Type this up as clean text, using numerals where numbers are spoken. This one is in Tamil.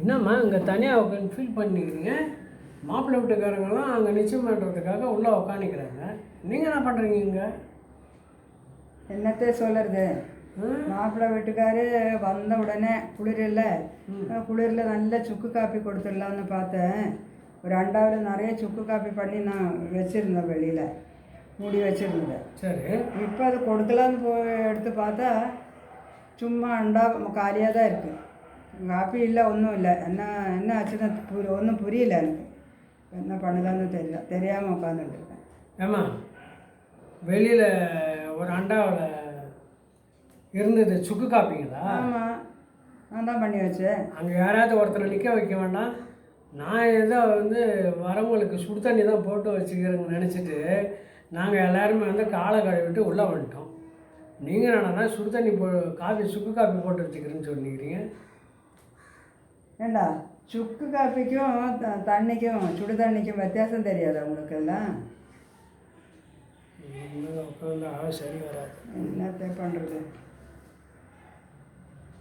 என்னம்மா இங்கே தனியாக உட்காந்து ஃபீல் பண்ணிக்கிறீங்க? மாப்பிள்ளை வீட்டுக்காரங்களாம் அங்கே நிச்சயம் பண்ணுறதுக்காக உள்ளே உட்காந்துக்கிறாங்க. நீங்கள் என்ன பண்ணுறீங்க இங்கே? என்னத்தை சொல்கிறது, மாப்பிள்ளை வீட்டுக்காரு வந்த உடனே குளிரில் நல்ல சுக்கு காப்பி கொடுத்துடலான்னு பார்த்தேன். ஒரு அண்டாவில் நிறைய சுக்கு காப்பி பண்ணி நான் வச்சுருந்தேன், வெளியில் மூடி வச்சுருந்தேன். சரி, இப்போ அது கொடுக்கலான்னு எடுத்து பார்த்தா சும்மா அண்டா காலியாக தான் இருக்குது. காப்பி இல்லை, ஒன்றும் இல்லை. என்ன ஆச்சுன்னு ஒன்றும் புரியல எனக்கு. என்ன பண்ணுதான்னு தெரியாமல் உட்காந்துட்டுருக்கேன். ஏம்மா, வெளியில் ஒரு அண்டாவில் இருந்தது சுக்கு காப்பிங்களா? ஆமாம், நான் தான் பண்ணி வச்சேன். அங்கே யாராவது ஒருத்தரை நிற்க வைக்க வேண்டாம். நான் ஏதோ வரவங்களுக்கு சுடு தண்ணி தான் போட்டு வச்சுக்கிறேன்னு நினச்சிட்டு நாங்கள் எல்லாருமே காலை கழுவிட்டு உள்ளே வந்துட்டோம். நீங்கள் என்னன்னா சுடு தண்ணி சுக்கு காப்பி போட்டு வச்சுக்கிறேன்னு சொல்லிக்கிறீங்க. ஏண்டா, சுக்கு காப்பிக்கும் தண்ணிக்கும் சுடு தண்ணிக்கும் வித்தியாசம் தெரியாதா உங்களுக்கு எல்லாம்? உட்காந்து சரி வராது. என்னத்தை பண்ணுறது?